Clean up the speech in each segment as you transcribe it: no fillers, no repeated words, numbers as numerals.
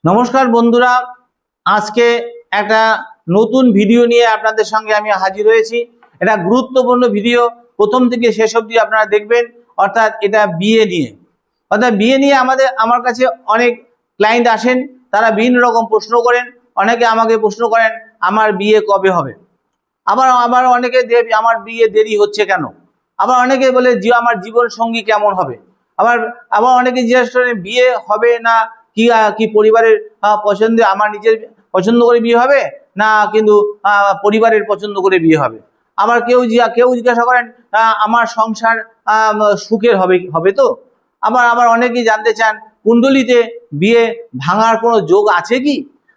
নমস্কার বন্ধুরা, আজকে একটা নতুন ভিডিও নিয়ে আপনাদের সঙ্গে আমি হাজির হয়েছি। এটা গুরুত্বপূর্ণ ভিডিও, প্রথম থেকে শেষ অবধি আপনারা দেখবেন। অর্থাৎ এটা বিয়ে নিয়ে, আমার কাছে অনেক ক্লায়েন্ট আসেন, তারা বিভিন্ন রকম প্রশ্ন করেন। অনেকে আমাকে প্রশ্ন করেন আমার বিয়ে কবে হবে, আবার আবার অনেকে আমার বিয়ে দেরি হচ্ছে কেন, আবার অনেকে বলে যে আমার জীবন সঙ্গী কেমন হবে, আবার আবার অনেকে জিজ্ঞাসা করেন বিয়ে হবে না কি কি পরিবারের পছন্দে, আমার নিজের পছন্দ করে বিয়ে হবে না কিন্তু পরিবারের পছন্দ করে বিয়ে হবে। আবার কেউ জিজ্ঞাসা করেন আমার সংসার সুখের হবে হবে তো। আবার আবার অনেকেই জানতে চান কুণ্ডলিতে বিয়ে ভাঙার কোনো যোগ আছে কি।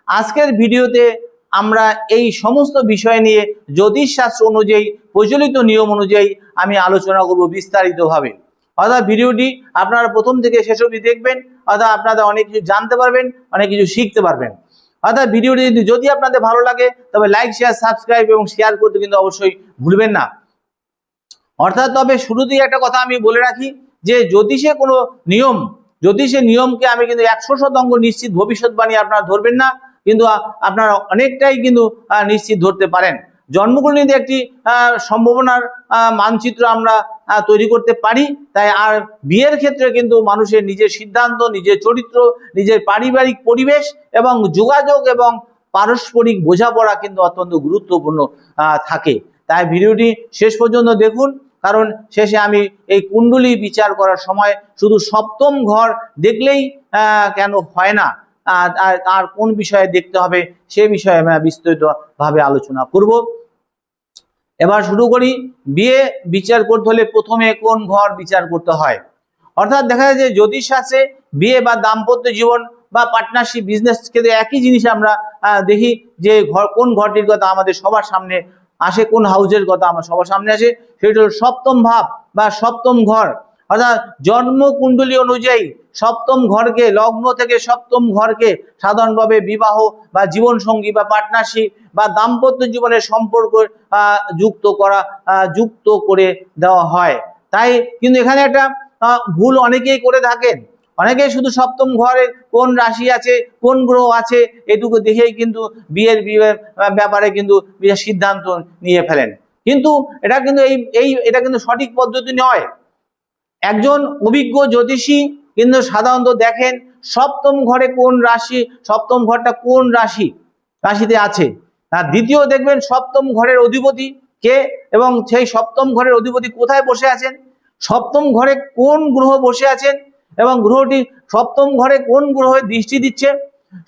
আজকের ভিডিওতে আমরা এই সমস্ত বিষয় নিয়ে জ্যোতিষ শাস্ত্র অনুযায়ী, প্রচলিত নিয়ম অনুযায়ী আমি আলোচনা করব বিস্তারিতভাবে। অর্থাৎ ভিডিওটি আপনারা প্রথম থেকে শেষ অবধি দেখবেন, অর্থাৎ আপনারা অনেক কিছু জানতে পারবেন, অনেক কিছু শিখতে পারবেন। অর্থাৎ ভিডিওটি যদি আপনাদের ভালো লাগে তবে লাইক, শেয়ার, সাবস্ক্রাইব এবং শেয়ার করতে কিন্তু অবশ্যই ভুলবেন না। অর্থাৎ তবে শুরুতেই একটা কথা আমি বলে রাখি যে জ্যোতিষের নিয়মকে আমি কিন্তু 100% নিশ্চিত ভবিষ্যৎবাণী আপনারা ধরবেন না, কিন্তু আপনারা অনেকটাই কিন্তু নিশ্চিত ধরতে পারেন। জন্মকুণ্ডলিতে একটি সম্ভাবনার মানচিত্র আমরা তৈরি করতে পারি। তাই আর বিয়ের ক্ষেত্রে কিন্তু মানুষের নিজের সিদ্ধান্ত, নিজের চরিত্র, নিজের পারিবারিক পরিবেশ এবং যোগাযোগ এবং পারস্পরিক বোঝাপড়া কিন্তু অত্যন্ত গুরুত্বপূর্ণ থাকে। তাই ভিডিওটি শেষ পর্যন্ত দেখুন, কারণ শেষে আমি এই কুণ্ডলী বিচার করার সময় শুধু সপ্তম ঘর দেখলেই কেন হয় না, আর কোন বিষয়ে দেখতে হবে সে বিষয়ে আমি বিস্তারিতভাবে আলোচনা করব। এবার শুরু করি। বিয়ে বিচার করতে হলে প্রথমে কোন ঘর বিচার করতে হয়। অর্থাৎ দেখা যায় যে জ্যোতিষ শাস্ত্রে বিয়ে বা দাম্পত্য জীবন বা পার্টনারশিপ, বিজনেস ক্ষেত্রে একই জিনিস আমরা দেখি যে কোন ঘরটির কথা আমাদের সবার সামনে আসে, কোন হাউসের কথা আমার সবার সামনে আসে, সেটা হল সপ্তম ভাব বা সপ্তম ঘর। অর্থাৎ জন্ম কুণ্ডলী অনুযায়ী সপ্তম ঘরকে, লগ্ন থেকে সপ্তম ঘরকে সাধারণভাবে বিবাহ বা জীবন সঙ্গী বা পার্টনারশিপ বা দাম্পত্য জীবনের সম্পর্ক যুক্ত করে দেওয়া হয়। তাই কিন্তু এখানে একটা ভুল অনেকেই করে থাকেন। অনেকেই শুধু সপ্তম ঘরে কোন রাশি আছে, কোন গ্রহ আছে এটুকু দেখেই কিন্তু বিয়ের ব্যাপারে কিন্তু সিদ্ধান্ত নিয়ে ফেলেন। কিন্তু এটা কিন্তু সঠিক পদ্ধতি নয়। একজন অভিজ্ঞ জ্যোতিষী কিন্তু সাধারণত দেখেন সপ্তম ঘরে কোন রাশি, সপ্তম ঘরটা কোন রাশিতে আছে। দ্বিতীয় দেখবেন সপ্তম ঘরের অধিপতি কে এবং সেই সপ্তম ঘরের অধিপতি কোথায় বসে আছেন, সপ্তম ঘরে কোন গ্রহ বসে আছেন এবং গ্রহটি সপ্তম ঘরে কোন গ্রহের দৃষ্টি দিচ্ছে,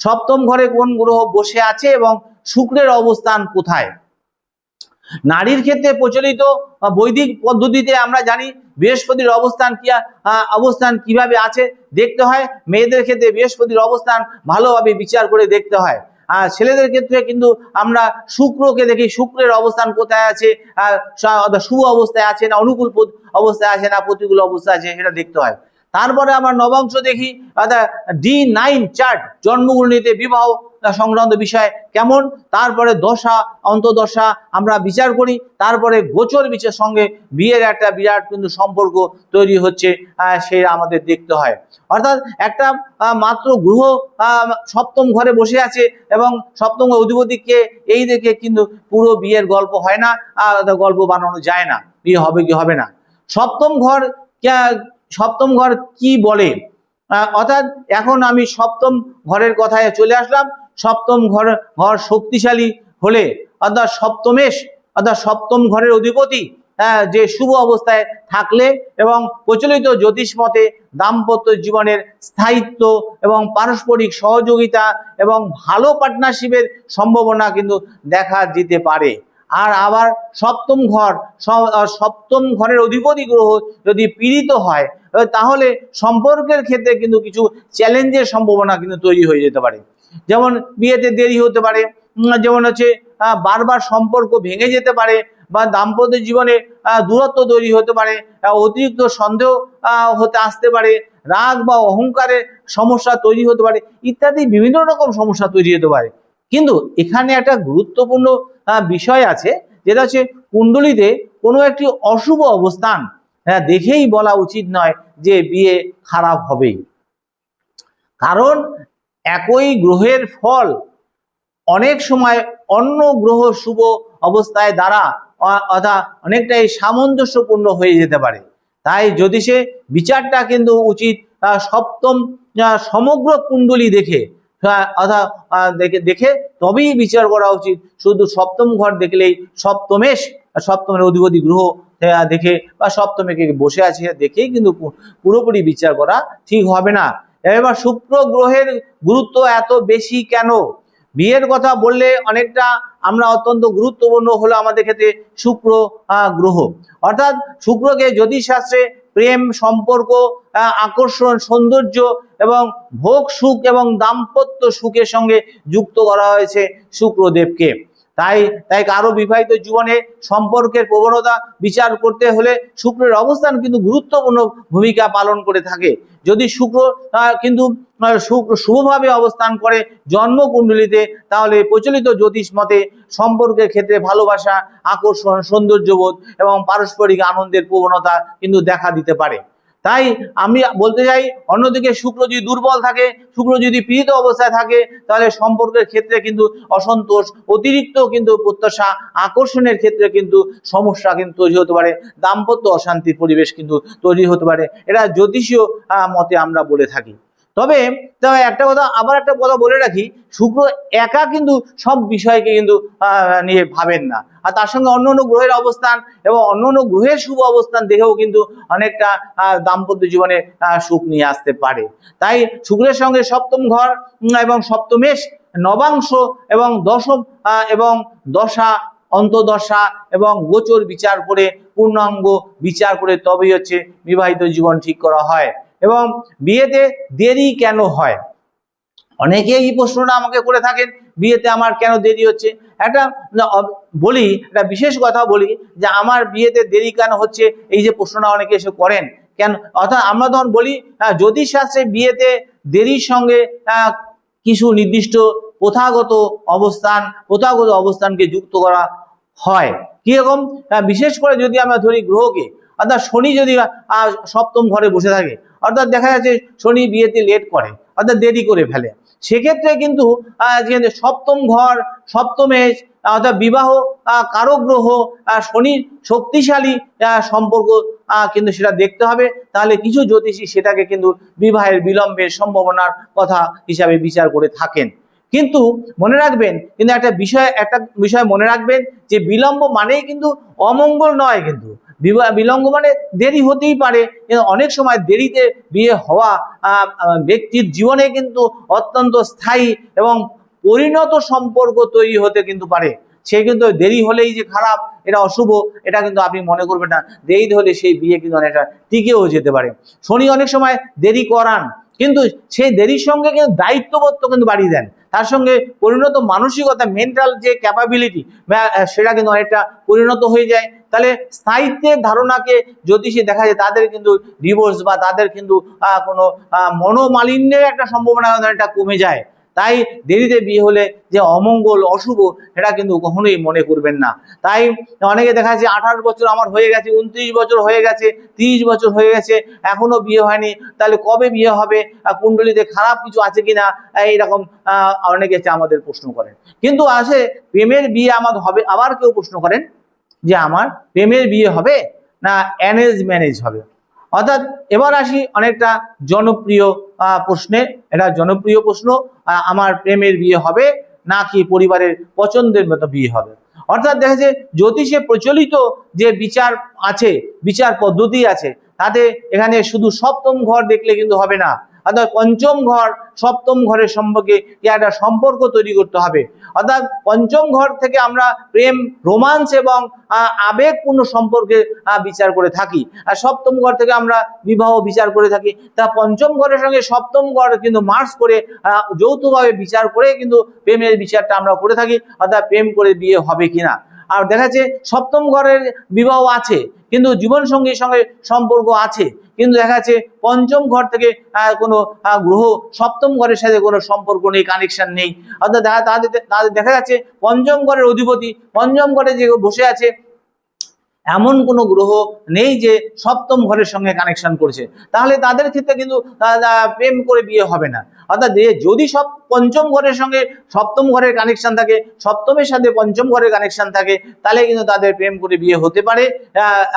সপ্তম ঘরে কোন গ্রহ বসে আছে এবং শুক্রের অবস্থান কোথায়। নারীর ক্ষেত্রে প্রচলিত বৈদিক পদ্ধতিতে আমরা জানি বৃহস্পতির অবস্থান কিভাবে আছে দেখতে হয়। মেয়েদের ক্ষেত্রে বৃহস্পতির অবস্থান ভালোভাবে বিচার করে দেখতে হয়। আর ছেলেদের ক্ষেত্রে কিন্তু আমরা শুক্রকে দেখি, শুক্রের অবস্থান কোথায় আছে, শুভ অবস্থায় আছে না, অনুকূল অবস্থায় আছে না, প্রতিকূল অবস্থায় আছে, সেটা দেখতে হয়। তারপরে আমরা নবাংশ দেখি, অর্থাৎ D9 চার্ট, জন্মকুণ্ডলীতে বিবাহ সংক্রান্ত বিষয় কেমন, তারপরে দশা অন্তদশা আমরা বিচার করি, তারপরে গোচর বিচার সঙ্গে বিয়ের একটা বিরাট কিন্তু সম্পর্ক তৈরি হচ্ছে, সে আমাদের দেখতে হয়। অর্থাৎ একটা মাত্র গ্রহ সপ্তম ঘরে বসে আছে এবং সপ্তম অধিপতিকে এই দেখে কিন্তু পুরো বিয়ের গল্প হয় না, গল্প বানানো যায় না, বিয়ে হবে কি হবে না। সপ্তম ঘর কি বলে, অর্থাৎ এখন আমি সপ্তম ঘরের কথায় চলে আসলাম। সপ্তম ঘর শক্তিশালী হলে, অর্থাৎ সপ্তম ঘরের অধিপতি যে শুভ অবস্থায় থাকলে এবং প্রচলিত জ্যোতিষ মতে দাম্পত্য জীবনের স্থায়িত্ব এবং পারস্পরিক সহযোগিতা এবং ভালো পার্টনারশিপের সম্ভাবনা কিন্তু দেখা যেতে পারে। আর আবার সপ্তম ঘরের অধিপতি গ্রহ যদি পীড়িত হয় তাহলে সম্পর্কের ক্ষেত্রে কিন্তু কিছু চ্যালেঞ্জের সম্ভাবনা কিন্তু তৈরি হয়ে যেতে পারে। যেমন বিয়েতে দেরি হতে পারে, যেমন হচ্ছে বারবার সম্পর্ক ভেঙে যেতে পারে বা দাম্পত্য জীবনে দূরত্ব তৈরি হতে পারে, অতিরিক্ত সন্দেহ হতে আসতে পারে, রাগ বা অহংকারের সমস্যা তৈরি হতে পারে, ইত্যাদি বিভিন্ন রকম সমস্যা তৈরি হতে পারে। কিন্তু এখানে একটা গুরুত্বপূর্ণ বিষয় আছে, যেটা হচ্ছে কুণ্ডলিতে কোনো একটি অশুভ অবস্থান দেখেই বলা উচিত নয় যে বিয়ে খারাপ হবেই। কারণ একই গ্রহের ফল অনেক সময় অন্য গ্রহ শুভ অবস্থায় দ্বারা অর্থাৎ অনেকটাই সামঞ্জস্যপূর্ণ হয়ে যেতে পারে। তাই জ্যোতিষে বিচারটা কিন্তু উচিত সপ্তম সমগ্র কুণ্ডলী দেখে, অর্থাৎ দেখে তবেই বিচার করা উচিত। শুধু সপ্তম ঘর দেখলেই সপ্তমের অধিপতি গ্রহ দেখে বা সপ্তমে কে বসে আছে দেখেই কিন্তু পুরোপুরি বিচার করা ঠিক হবে না। এবার শুক্র গ্রহের গুরুত্ব এত বেশি কেন? বিয়ের কথা বললে অনেকটা আমরা অত্যন্ত গুরুত্বপূর্ণ হলো আমাদের ক্ষেত্রে শুক্র গ্রহ। অর্থাৎ শুক্রকে জ্যোতিষশাস্ত্রে প্রেম, সম্পর্ক, আকর্ষণ, সৌন্দর্য এবং ভোগ সুখ এবং দাম্পত্য সুখের সঙ্গে যুক্ত করা হয়েছে শুক্রদেবকে। তাই কারো বিবাহিত জীবনে সম্পর্কের প্রবণতা বিচার করতে হলে শুক্রের অবস্থান কিন্তু গুরুত্বপূর্ণ ভূমিকা পালন করে থাকে। যদি শুক্র কিন্তু শুভভাবে অবস্থান করে জন্মকুণ্ডলিতে, তাহলে প্রচলিত জ্যোতিষ মতে সম্পর্কের ক্ষেত্রে ভালোবাসা, আকর্ষণ, সৌন্দর্যবোধ এবং পারস্পরিক আনন্দের প্রবণতা কিন্তু দেখা দিতে পারে। তাই আমি বলতে চাই, অন্যদিকে শুক্র যদি দুর্বল থাকে, শুক্র যদি পীড়িত অবস্থায় থাকে, তাহলে সম্পর্কের ক্ষেত্রে কিন্তু অসন্তোষ, অতিরিক্ত কিন্তু প্রত্যাশা, আকর্ষণের ক্ষেত্রে কিন্তু সমস্যা কিন্তু তৈরি হতে পারে, দাম্পত্য অশান্তির পরিবেশ কিন্তু তৈরি হতে পারে। এটা জ্যোতিষীয় মতে আমরা বলে থাকি। তবে একটা কথা বলে রাখি, শুক্র একা কিন্তু সব বিষয়কে কিন্তু নিয়ে ভাবেন না, আর তার সঙ্গে অন্যান্য গ্রহের অবস্থান এবং অন্যান্য গ্রহের শুভ অবস্থান দেখেও কিন্তু অনেকটা দাম্পত্য জীবনে সুখ নিয়ে আসতে পারে। তাই শুক্রের সঙ্গে সপ্তম ঘর এবং সপ্তমেশ, নবাংশ এবং দশম এবং দশা, অন্তদশা এবং গোচর বিচার করে, পূর্ণাঙ্গ বিচার করে তবেই হচ্ছে বিবাহিত জীবন ঠিক করা হয়। এবং বিয়েতে দেরি কেন হয়? অনেকে এই প্রশ্নটা আমাকে করে থাকেন, বিয়েতে আমার কেন দেরি হচ্ছে। একটা বিশেষ কথা বলি যে আমার বিয়েতে দেরি কেন হচ্ছে, এই যে প্রশ্নটা অনেকে এসে করেন কেন, অর্থাৎ আমরা তখন বলি জ্যোতিষশাস্ত্রে বিয়েতে দেরির সঙ্গে কিছু নির্দিষ্ট প্রথাগত অবস্থানকে যুক্ত করা হয়। কিরকম? বিশেষ করে যদি আমরা ধরি গ্রহকে, অর্থাৎ শনি যদি সপ্তম ঘরে বসে থাকে, অর্থাৎ দেখা যাচ্ছে শনি বিয়েতে লেট করে, অর্থাৎ দেরি করে ফেলে, সেক্ষেত্রে কিন্তু সপ্তম ঘর, সপ্তমে অর্থাৎ বিবাহ কারক গ্রহ শনি শক্তিশালী সম্পর্ক কিন্তু সেটা দেখতে হবে। তাহলে কিছু জ্যোতিষী সেটাকে কিন্তু বিবাহের বিলম্বের সম্ভাবনার কথা হিসাবে বিচার করে থাকেন। কিন্তু মনে রাখবেন, কিন্তু একটা বিষয় মনে রাখবেন যে বিলম্ব মানেই কিন্তু অমঙ্গল নয়। কিন্তু বিলম্ব মানে দেরি হতেই পারে, কিন্তু অনেক সময় দেরিতে বিয়ে হওয়া ব্যক্তির জীবনে কিন্তু অত্যন্ত স্থায়ী এবং পরিণত সম্পর্ক তৈরি হতে কিন্তু পারে। সে কিন্তু দেরি হলেই যে খারাপ, এটা অশুভ, এটা কিন্তু আপনি মনে করবেন না। দেরি হলে সেই বিয়ে কিন্তু অনেকটা টিকেও যেতে পারে। শনি অনেক সময় দেরি করান, কিন্তু সেই দেরির সঙ্গে কিন্তু দায়িত্ববোধ কিন্তু বাড়িয়ে দেন, তার সঙ্গে পরিণত মানসিকতা, মেন্টাল যে ক্যাপাবিলিটি, সেটা কিন্তু অনেকটা পরিণত হয়ে যায়। তাহলে স্থায়িত্বের ধারণাকে জ্যোতিষী দেখা যায় তাদের কিন্তু ডিভোর্স বা তাদের কিন্তু কোনো মনোমালিন্যের একটা সম্ভাবনা অনেকটা কমে যায়। তাই দেরিতে বিয়ে হলে যে অমঙ্গল, অশুভ, এটা কিন্তু কখনোই মনে করবেন না। তাই অনেকে দেখা যাচ্ছে 18 বছর আমার হয়ে গেছে, 29 বছর হয়ে গেছে, 30 বছর হয়ে গেছে, এখনো বিয়ে হয়নি, তাহলে কবে বিয়ে হবে? কুণ্ডলিতে খারাপ কিছু আছে কিনা, এইরকম অনেকে আমাদের প্রশ্ন করেন। কিন্তু আসে প্রেমের বিয়ে আমার হবে। আবার কেউ প্রশ্ন করেন যে আমার প্রেমের বিয়ে হবে না অ্যারেঞ্জ ম্যারেজ হবে। অর্থাৎ এবার আসি অনেকটা জনপ্রিয় প্রশ্নে, এটা জনপ্রিয় প্রশ্ন, আমার প্রেমের বিয়ে হবে নাকি পরিবারের পছন্দের মতো বিয়ে হবে। অর্থাৎ দেখা যায় জ্যোতিষে প্রচলিত যে বিচার আছে, বিচার পদ্ধতি আছে, তাতে এখানে শুধু সপ্তম ঘর দেখলে কিন্তু হবে না, অর্থাৎ পঞ্চম ঘর, সপ্তম ঘরের সম্পর্কে একটা সম্পর্ক তৈরি করতে হবে। অর্থাৎ পঞ্চম ঘর থেকে আমরা প্রেম, রোমান্স এবং আবেগপূর্ণ সম্পর্কে বিচার করে থাকি, আর সপ্তম ঘর থেকে আমরা বিবাহ বিচার করে থাকি। তা পঞ্চম ঘরের সঙ্গে সপ্তম ঘর কিন্তু মার্জ করে যৌথভাবে বিচার করে কিন্তু প্রেমের বিচারটা আমরা করে থাকি, অর্থাৎ প্রেম করে বিয়ে হবে কিনা। আর দেখা যাচ্ছে সপ্তম ঘরের বিবাহ আছে, কিন্তু জীবন সঙ্গীর সঙ্গে সম্পর্ক আছে, কিন্তু দেখা যাচ্ছে পঞ্চম ঘর থেকে কোনো গ্রহ সপ্তম ঘরের সাথে কোনো সম্পর্ক নেই, কানেকশন নেই। অর্থাৎ তাদের দেখা যাচ্ছে পঞ্চম ঘরের অধিপতি পঞ্চম ঘরে যে বসে আছে, এমন কোনো গ্রহ নেই যে সপ্তম ঘরের সঙ্গে কানেকশন করছে, তাহলে তাদের ক্ষেত্রে কিন্তু প্রেম করে বিয়ে হবে না। অর্থাৎ যদি সব পঞ্চম ঘরের সঙ্গে সপ্তম ঘরের কানেকশন থাকে, সপ্তমের সাথে পঞ্চম ঘরের কানেকশন থাকে, তাহলে কিন্তু তাদের প্রেম করে বিয়ে হতে পারে।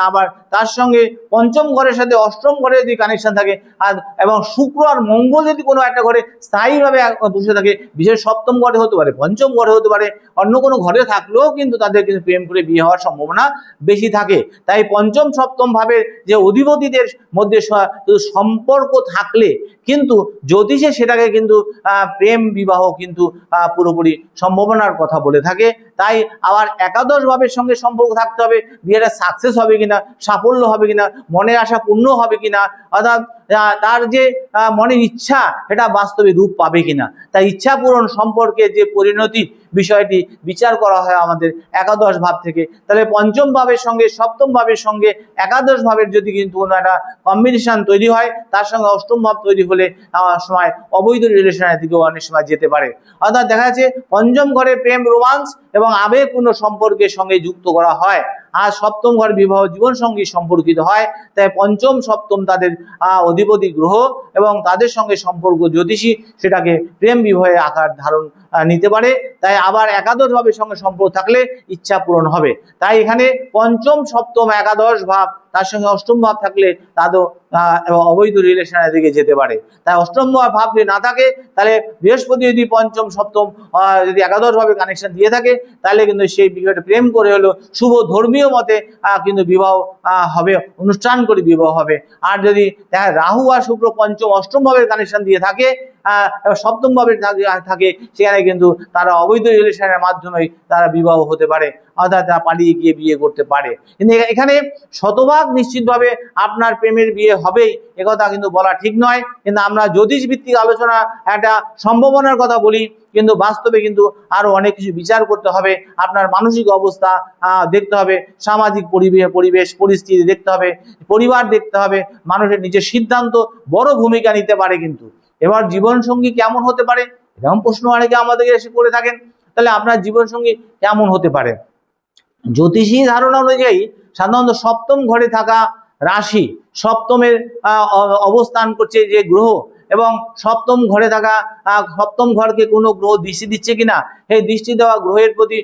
আবার তার সঙ্গে পঞ্চম ঘরের সাথে অষ্টম ঘরে যদি কানেকশন থাকে, আর এবং শুক্র আর মঙ্গল যদি কোনো একটা ঘরে স্থায়ীভাবে বসে থাকে, বিশেষ সপ্তম ঘরে হতে পারে, পঞ্চম ঘরে হতে পারে, অন্য কোনো ঘরে থাকলেও কিন্তু তাদের কিন্তু প্রেম করে বিয়ে হওয়ার সম্ভাবনা বেশি থাকে। তাই পঞ্চম সপ্তম ভাবের যে অধিপতিদের মধ্যে সম্পর্ক থাকলে কিন্তু জ্যোতিষে সেটাকে কিন্তু প্রেম বিবাহ কিন্তু পুরোপুরি সম্ভাবনার কথা বলে থাকে। তাই আবার একাদশ ভাবের সঙ্গে সম্পর্ক থাকতে হবে, বিয়েটা সাকসেস হবে কিনা, সাফল্য হবে কিনা, মনের আশা পূর্ণ হবে কিনা, অর্থাৎ তার যে মনের ইচ্ছা এটা বাস্তবে রূপ পাবে কিনা। তাই ইচ্ছা পূরণ সম্পর্কে যে পরিণতি বিষয়টি বিচার করা হয় আমাদের একাদশ ভাব থেকে। তাহলে পঞ্চম ভাবের সঙ্গে সপ্তম ভাবের সঙ্গে একাদশ ভাবের যদি কিন্তু কোনো একটা কম্বিনেশন তৈরি হয়, তার সঙ্গে অষ্টম ভাব তৈরি হলে সময় অবৈধ রিলেশনের দিকেও অনেক সময় যেতে পারে। অর্থাৎ দেখা যাচ্ছে পঞ্চম ঘরে প্রেম, রোমান্স এবং আবেগপূর্ণ সম্পর্কের সঙ্গে যুক্ত করা হয়, আর সপ্তম ঘর বিবাহ জীবন সঙ্গী সম্পর্কিত হয়। তাই পঞ্চম সপ্তম তাদের অধিপতি গ্রহ এবং তাদের সঙ্গে সম্পর্ক জ্যোতিষী সেটাকে প্রেম বিবাহের আকার ধারণ নিতে পারে। তাই আবার একাদশ ভাবের সঙ্গে সম্পর্ক থাকলে ইচ্ছা পূরণ হবে। তাই এখানে পঞ্চম সপ্তম একাদশ ভাব তার সঙ্গে অষ্টম ভাব থাকলে তাদের অবৈধ রিলেশনের দিকে যেতে পারে। তাই অষ্টম ভাব যদি না থাকে, তাহলে বৃহস্পতি যদি পঞ্চম সপ্তম যদি একাদশ ভাবে কানেকশন দিয়ে থাকে, তাহলে কিন্তু সেই বিষয়টা প্রেম করে হলো শুভ ধর্মীয় মতে কিন্তু বিবাহ হবে, অনুষ্ঠান করে বিবাহ হবে। আর যদি দেখা রাহু আর শুক্র পঞ্চম অষ্টম ভাবের কানেকশন দিয়ে থাকে, সপ্তম ভাবে থাকে, সেখানে কিন্তু তারা অবৈধ রিলেশনের মাধ্যমে তারা বিবাহ হতে পারে, অর্থাৎ তারা পালিয়ে গিয়ে বিয়ে করতে পারে। কিন্তু এখানে শতভাগ নিশ্চিতভাবে আপনার প্রেমের বিয়ে হবেই একথা কিন্তু বলা ঠিক নয়। কিন্তু আমরা জ্যোতিষ ভিত্তিক আলোচনা একটা সম্ভাবনার কথা বলি, কিন্তু বাস্তবে কিন্তু আরো অনেক কিছু বিচার করতে হবে। আপনার মানসিক অবস্থা দেখতে হবে, সামাজিক পরিবেশ পরিস্থিতি দেখতে হবে, পরিবার দেখতে হবে, মানুষের নিজের সিদ্ধান্ত বড় ভূমিকা নিতে পারে। কিন্তু এবার জীবন সঙ্গী কেমন হতে পারে, এরকম প্রশ্ন অনেকে আমাদেরকে এসে করে থাকেন। তাহলে আপনার জীবন সঙ্গী কেমন হতে পারে? জ্যোতিষী ধারণা অনুযায়ী সাধারণত সপ্তম ঘরে থাকা রাশি, সপ্তমের অবস্থান করছে যে গ্রহ, এবং সপ্তম ঘরে থাকা সপ্তম ঘরকে কোনো গ্রহ দৃষ্টি দিচ্ছে কিনা, এই দৃষ্টি দেওয়া গ্রহের প্রতি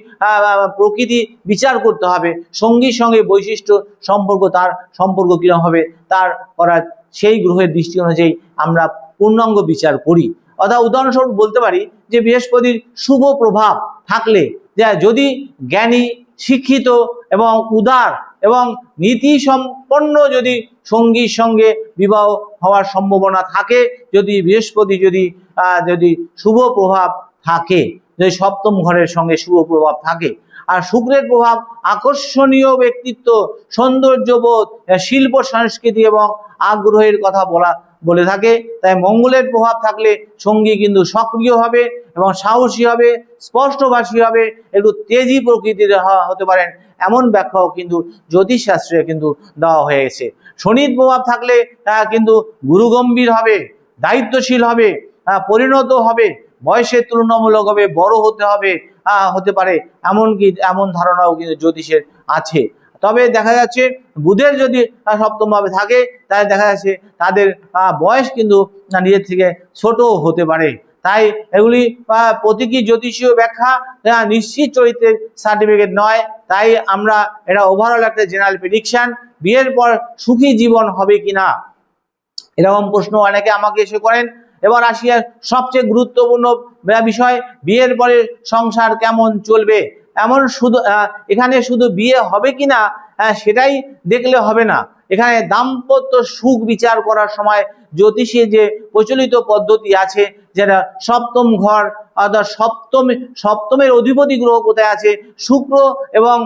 প্রকৃতি বিচার করতে হবে, সঙ্গীর সঙ্গে বৈশিষ্ট্য সম্পর্ক, তার সম্পর্ক কিরকম হবে তার করার সেই গ্রহের দৃষ্টি অনুযায়ী আমরা পূর্ণাঙ্গ বিচার করি। অর্থাৎ উদাহরণস্বরূপ বলতে পারি যে বৃহস্পতির শুভ প্রভাব থাকলে, যদি জ্ঞানী, শিক্ষিত এবং উদার এবং নীতি সম্পন্ন যদি সঙ্গীর সঙ্গে বিবাহ হওয়ার সম্ভাবনা থাকে, যদি বৃহস্পতি যদি শুভ প্রভাব থাকে, যদি সপ্তম ঘরের সঙ্গে শুভ প্রভাব থাকে। আর শুক্রের প্রভাব আকর্ষণীয় ব্যক্তিত্ব, সৌন্দর্যবোধ, শিল্প সংস্কৃতি এবং আগ্রহের কথা বলে থাকে। তাই মঙ্গলের প্রভাব থাকলে সঙ্গী কিন্তু সক্রিয় হবে এবং সাহসী হবে, স্পষ্টভাষী হবে, একটু তেজি প্রকৃতির হতে পারেন, এমন ব্যাখ্যাও কিন্তু জ্যোতিষ শাস্ত্রে কিন্তু দেওয়া হয়েছে। শনির প্রভাব থাকলে কিন্তু গুরুগম্ভীর হবে, দায়িত্বশীল হবে, পরিণত হবে, বয়সের তুলনামূলকভাবে বড় হতে পারে, এমন ধারণাও কিন্তু জ্যোতিষের আছে। তবে দেখা যাচ্ছে বুধের যদি সপ্তম ভাবে থাকে, তাহলে দেখা যাচ্ছে তাদের বয়স কিন্তু নিজের থেকে ছোট হতে পারে। তাই এগুলি প্রতীকী জ্যোতিষীয় ব্যাখ্যা, নিশ্চিত চরিত্রের সার্টিফিকেট নয়। তাই আমরা এটা ওভারঅল একটা জেনারেল প্রেডিকশন। বিয়ের পর সুখী জীবন হবে কিনা, এরকম প্রশ্ন অনেকে আমাকে এসে করেন। এবার আসি সবচেয়ে গুরুত্বপূর্ণ বিষয়, বিয়ের পরে সংসার কেমন চলবে। এখানে শুধু বিয়ে হবে কিনা সেটাই দেখলে হবে না, এখানে দাম্পত্য সুখ বিচার করার সময় জ্যোতিষে যে প্রচলিত পদ্ধতি আছে, যেটা সপ্তম ঘর, অর্থাৎ সপ্তমের অধিপতি গ্রহ কোথায় আছে, শুক্র, এবং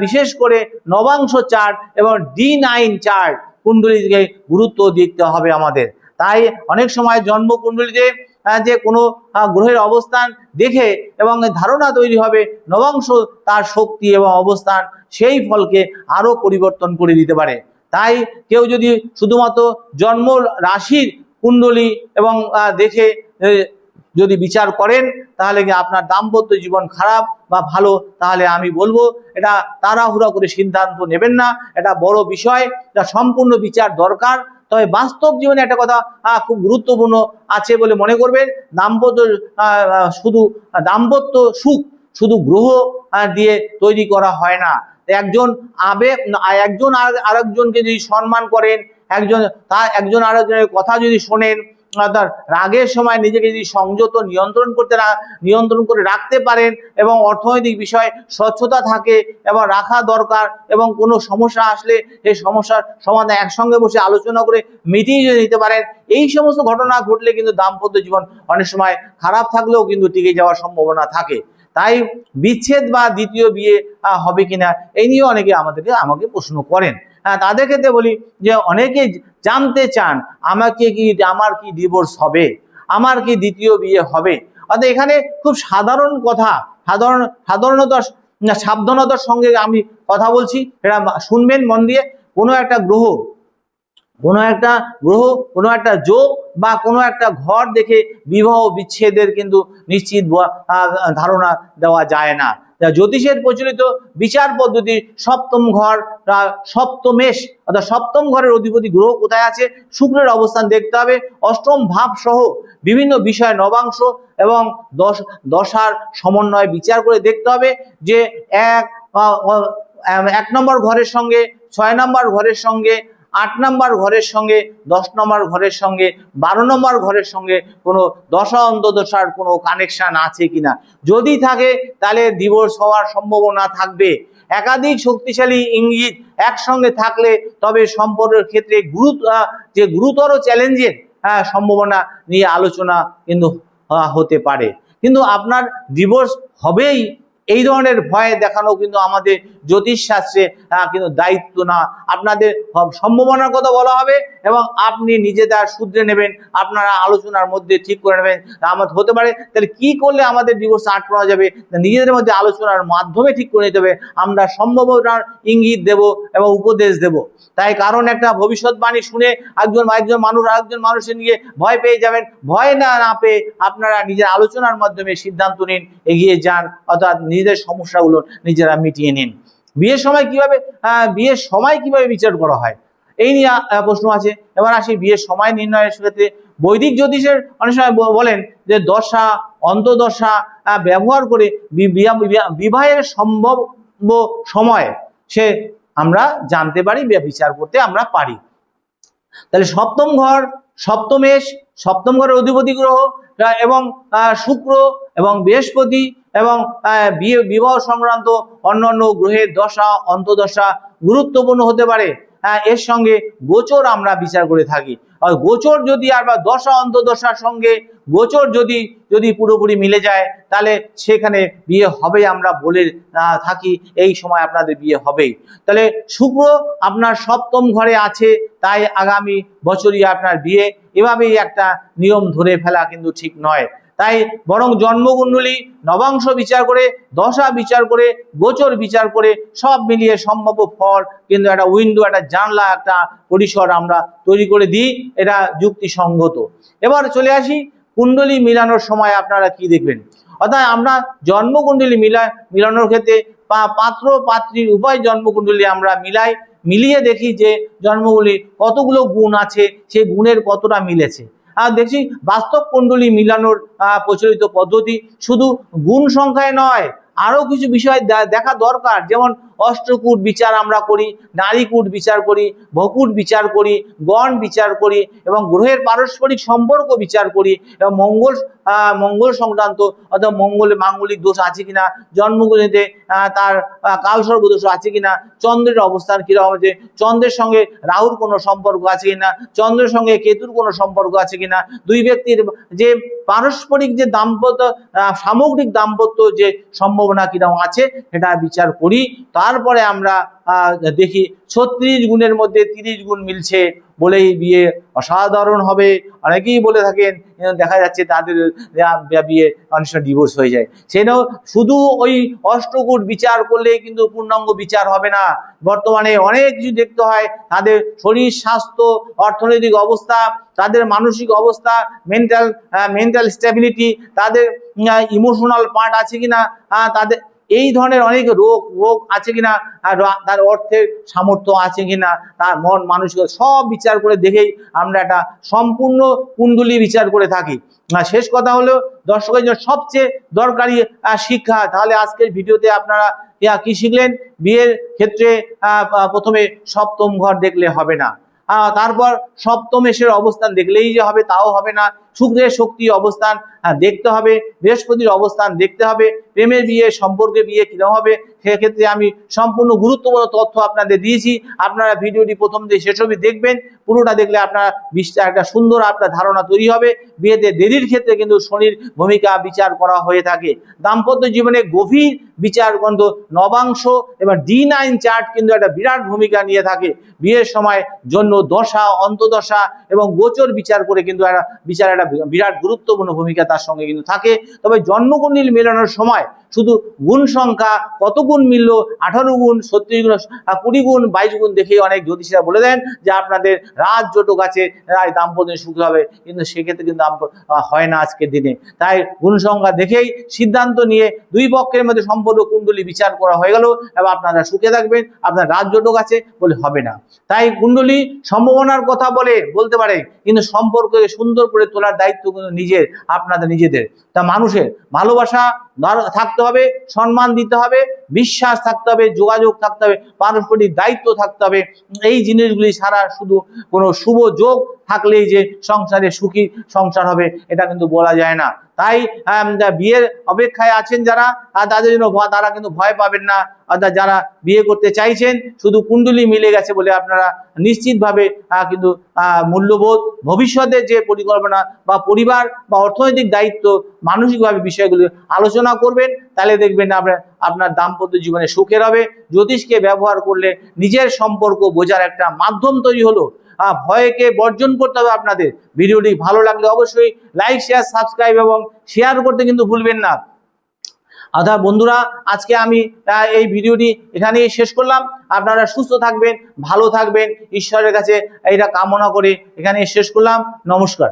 বিশেষ করে নবাংশ চার্ট এবং D9 চার্ট কুণ্ডলীকে গুরুত্ব দিতে হবে আমাদের। তাই অনেক সময় জন্ম কুণ্ডলীতে যে কোনো গ্রহের অবস্থান দেখে এবং ধারণা তৈরি হবে নবাংশ তার শক্তি এবং অবস্থান সেই ফলকে আরো পরিবর্তন করে দিতে পারে। তাই কেউ যদি শুধুমাত্র জন্ম রাশির কুণ্ডলী এবং দেখে যদি বিচার করেন তাহলে কি আপনার দাম্পত্য জীবন খারাপ বা ভালো, তাহলে আমি বলবো এটা তাড়াহুড়া করে সিদ্ধান্ত নেবেন না। এটা বড় বিষয়, যা সম্পূর্ণ বিচার দরকার। তবে বাস্তব জীবনে একটা কথা খুব গুরুত্বপূর্ণ আছে বলে মনে করবেন, দাম্পত্য শুধু দাম্পত্য সুখ শুধু গ্রহ দিয়ে তৈরি করা হয় না। একজন একজন আরেকজনকে যদি সম্মান করেন, একজন আরেকজনের কথা যদি শোনেন, তার রাগের সময় নিজেকে যদি সংযত নিয়ন্ত্রণ করে রাখতে পারেন এবং অর্থনৈতিক বিষয়ে স্বচ্ছতা থাকে এবং রাখা দরকার, এবং কোনো সমস্যা আসলে এই সমস্যার সমাধান একসঙ্গে বসে আলোচনা করে মিটিয়ে যদি নিতে পারেন, এই সমস্ত ঘটনা ঘটলে কিন্তু দাম্পত্য জীবন অনেক সময় খারাপ থাকলেও কিন্তু টিকে যাওয়ার সম্ভাবনা থাকে। তাই বিচ্ছেদ বা দ্বিতীয় বিয়ে হবে কিনা এই নিয়ে অনেকে আমাকে প্রশ্ন করেন। তাদের ক্ষেত্রে বলি যে অনেকে জানতে চান আমার কি ডিভোর্স হবে, আমার কি দ্বিতীয় বিয়ে হবে। অর্থাৎ এখানে খুব সাধারণ কথা, সাবধানতার সঙ্গে আমি কথা বলছি, এটা শুনবেন মন দিয়ে। কোনো একটা গ্রহ, কোনো একটা যোগ বা কোনো একটা ঘর দেখে বিবাহ বিচ্ছেদের কিন্তু নিশ্চিত ধারণা দেওয়া যায় না। জ্যোতিষের প্রচলিত বিচার পদ্ধতি সপ্তম ঘর, সপ্তমেশ অর্থাৎ সপ্তম ঘরের অধিপতি গ্রহ কোথায় আছে, শুক্রের অবস্থান দেখতে হবে, অষ্টম ভাব সহ বিভিন্ন বিষয় নবাংশ এবং দশার সমন্বয় বিচার করে দেখতে হবে যে এক নম্বর ঘরের সঙ্গে, 6 নম্বর ঘরের সঙ্গে, 8 নম্বর ঘরের সঙ্গে, 10 নম্বর ঘরের সঙ্গে, 12 নম্বর ঘরের সঙ্গে কোনো দশা অন্তর্দশার কোনো কানেকশন আছে কিনা। যদি থাকে তাহলে ডিভোর্স হওয়ার সম্ভাবনা থাকবে। একাধিক শক্তিশালী ইঙ্গিত একসঙ্গে থাকলে তবে সম্পর্কের ক্ষেত্রে গুরুতর চ্যালেঞ্জের সম্ভাবনা নিয়ে আলোচনা কিন্তু হতে পারে। কিন্তু আপনার ডিভোর্স হবেই এই ধরনের ভয় দেখানো কিন্তু আমাদের জ্যোতিষ শাস্ত্রে কিন্তু দায়িত্ব না। আপনাদের সম্ভাবনার কথা বলা হবে এবং আপনি নিজে তার শুধরে নেবেন, আপনারা আলোচনার মধ্যে ঠিক করে নেবেন আমাদের হতে পারে। তাহলে কি করলে আমাদের ডিভোর্স আটকানো যাবে, নিজেদের মধ্যে আলোচনার মাধ্যমে ঠিক করে নিতে হবে। আমরা সম্ভাবনার ইঙ্গিত দেব এবং উপদেশ দেব। তাই কারণ একটা ভবিষ্যৎবাণী শুনে একজন আরেকজন মানুষের নিয়ে ভয় পেয়ে যাবেন, ভয় না পেয়ে আপনারা নিজের আলোচনার মাধ্যমে সিদ্ধান্ত নিন, এগিয়ে যান, অর্থাৎ নিজেদের সমস্যাগুলো নিজেরা মিটিয়ে নিন। বিয়ের সময় কিভাবে বিচার করা হয় এই নিয়ে প্রশ্ন আছে। এবার আসি বিয়ের সময় নির্ণয়ের ক্ষেত্রে। বৈদিক জ্যোতিষের অনেক সময় বলেন যে দশা অন্তর্দশা ব্যবহার করে বিবাহের সম্ভব সময় সে আমরা জানতে পারি, বিচার করতে আমরা পারি। তাহলে সপ্তম ঘর, সপ্তমেশ, সপ্তম ঘরের অধিপতি গ্রহ এবং শুক্র এবং বৃহস্পতি এবং বিবাহ সংক্রান্ত অন্যান্য গ্রহের দশা অন্তর্দশা গুরুত্বপূর্ণ হতে পারে। এর সঙ্গে গোচর আমরা বিচার করে থাকি। আর গোচর যদি বা দশা অন্তর্দশার সঙ্গে গোচর যদি পুরোপুরি মিলে যায় তাহলে সেখানে বিয়ে হবে, আমরা বলে থাকি এই সময় আপনাদের বিয়ে হবেই। তাহলে শুক্র আপনার সপ্তম ঘরে আছে, তাই আগামী বছরই আপনার বিয়ে, এভাবেই একটা নিয়ম ধরে ফেলা কিন্তু ঠিক নয়। তাই বরং জন্মকুণ্ডলী নবাংশ বিচার করে, দশা বিচার করে, গোচর বিচার করে সব মিলিয়ে সম্ভাব্য ফল কিন্তু একটা উইন্ডো, একটা জানলা, একটা পরিসর আমরা তৈরি করে দিই, এটা যুক্তিসঙ্গত। এবার চলে আসি কুণ্ডলী মিলানোর সময় আপনারা কি দেখবেন। অর্থাৎ আমরা জন্মকুণ্ডলী মিলানোর ক্ষেত্রে পাত্র পাত্রীর উভয় জন্মকুণ্ডলী আমরা মিলিয়ে দেখি যে জন্মকুণ্ডলী কতগুলো গুণ আছে, সেই গুণের কতটা মিলেছে। আর দেখছি বাস্তব কুণ্ডলী মিলানোর প্রচলিত পদ্ধতি শুধু গুণ সংখ্যায় নয়, আরো কিছু বিষয় দেখা দরকার। যেমন অষ্টকূট বিচার আমরা করি, নারীকূট বিচার করি, ভকুট বিচার করি, গণ বিচার করি এবং গ্রহের পারস্পরিক সম্পর্ক বিচার করি এবং মঙ্গল সংক্রান্ত অর্থাৎ মাঙ্গলিক দোষ আছে কিনা, জন্মকুণ্ডলীতে তার কালসর্প দোষ আছে কিনা, চন্দ্রের অবস্থান কিরকম আছে, চন্দ্রের সঙ্গে রাহুর কোনো সম্পর্ক আছে কিনা, চন্দ্রের সঙ্গে কেতুর কোনো সম্পর্ক আছে কিনা, দুই ব্যক্তির যে পারস্পরিক যে সামগ্রিক দাম্পত্য যে সম্ভাবনা কিরকম আছে এটা বিচার করি। তারপরে আমরা দেখি 36 গুণের মধ্যে 30 গুণ মিলছে বলেই বিয়ে অসাধারণ হবে। অনেকেই বলে থাকেন, দেখা যাচ্ছে তাদের বিয়ে অনেক সময় ডিভোর্স হয়ে যায়। সেটাও শুধু ওই অষ্টকূট বিচার করলে কিন্তু পূর্ণাঙ্গ বিচার হবে না। বর্তমানে অনেক কিছু দেখতে হয়, তাদের শরীর স্বাস্থ্য, অর্থনৈতিক অবস্থা, তাদের মানসিক অবস্থা, মেন্টাল স্টেবিলিটি, তাদের ইমোশনাল পার্ট আছে কিনা, তাদের এই ধরনের অনেক রোগ আছে কিনা, তার অর্থের সামর্থ্য আছে কিনা, তার মন মানসিক সব বিচার করে দেখেই আমরা একটা সম্পূর্ণ কুণ্ডলী বিচার করে থাকি। শেষ কথা হলো দর্শকের জন্য সবচেয়ে দরকারি শিক্ষা। তাহলে আজকের ভিডিওতে আপনারা কি শিখলেন? বিয়ের ক্ষেত্রে প্রথমে সপ্তম ঘর দেখলে হবে না, তারপর সপ্তমেশের অবস্থান দেখলেই যে হবে তাও হবে না, শুক্রের শক্তি অবস্থান দেখতে হবে, বৃহস্পতির অবস্থান দেখতে হবে, প্রেমের বিয়ে সম্পর্কে বিয়ে কিরকম হবে সেক্ষেত্রে আমি সম্পূর্ণ গুরুত্বপূর্ণ তথ্য আপনাদের দিয়েছি। আপনারা ভিডিওটি প্রথম থেকে শেষ অবধি দেখবেন, পুরোটা দেখলে আপনার একটা সুন্দর আপনার ধারণা তৈরি হবে। বিয়েতে দেরির ক্ষেত্রে কিন্তু শনির ভূমিকা বিচার করা হয়ে থাকে। দাম্পত্য জীবনে গভীর বিচার কিন্তু নবাংশ এবং D9 চার্ট কিন্তু একটা বিরাট ভূমিকা নিয়ে থাকে। বিয়ের সময় জন্য দশা, অন্তদশা এবং গোচর বিচার করে কিন্তু একটা বিরাট গুরুত্বপূর্ণ ভূমিকা তার সঙ্গে কিন্তু থাকে। তবে জন্মকুণ্ডলী মেলানোর সময় শুধু গুণ সংখ্যা কত গুণ মিলল, 18 গুণ, 36 গুণ, 20 গুণ, 22 গুণ দেখেই অনেক জ্যোতিষীরা বলে দেন যে আপনাদের রাজ জটক আছে, দাম্পত্য সুখী হবে, কিন্তু সেক্ষেত্রে কিন্তু হয় না আজকের দিনে। তাই গুণ সংখ্যা দেখেই সিদ্ধান্ত নিয়ে দুই পক্ষের মধ্যে সম্পর্ক কুণ্ডলী বিচার করা হয়ে গেল এবং আপনারা সুখে থাকবেন, আপনার রাজ জটক আছে বলে হবে না। তাই কুণ্ডলী সম্ভাবনার কথা বলতে পারে, কিন্তু সম্পর্ককে সুন্দর করে তোলার দায়িত্ব কিন্তু আপনাদের নিজেদের। তা মানুষের ভালোবাসা থাকতে হবে, সম্মান দিতে হবে, বিশ্বাস থাকতে হবে, যোগাযোগ থাকতে হবে, পারস্পরিক দায়িত্ব থাকতে হবে। এই জিনিসগুলি ছাড়া শুধু কোনো শুভ যোগ থাকলেই যে সংসারে সুখী সংসার হবে এটা কিন্তু বলা যায় না। তাই বিয়ের অপেক্ষায় আছেন যারা, তাদের জন্য তারা কিন্তু ভয় পাবেন না। অর্থাৎ যারা বিয়ে করতে চাইছেন, শুধু কুণ্ডলী মিলে গেছে বলে আপনারা নিশ্চিতভাবে কিন্তু মূল্যবোধ, ভবিষ্যতের যে পরিকল্পনা বা পরিবার বা অর্থনৈতিক দায়িত্ব, মানসিকভাবে বিষয়গুলো আলোচনা করবেন, তাহলে দেখবেন আপনার দাম্পত্য জীবনে সুখের হবে। জ্যোতিষকে ব্যবহার করলে নিজের সম্পর্ক বোঝার একটা মাধ্যম তৈরি হলো। ভয়কে বর্জন করতে হবে আপনাদের। ভিডিওটি ভালো লাগলে অবশ্যই লাইক, শেয়ার, সাবস্ক্রাইব এবং শেয়ার করতে কিন্তু ভুলবেন না। অর্থাৎ বন্ধুরা, আজকে আমি এই ভিডিওটি এখানেই শেষ করলাম। আপনারা সুস্থ থাকবেন, ভালো থাকবেন, ঈশ্বরের কাছে এটা কামনা করে এখানেই শেষ করলাম। নমস্কার।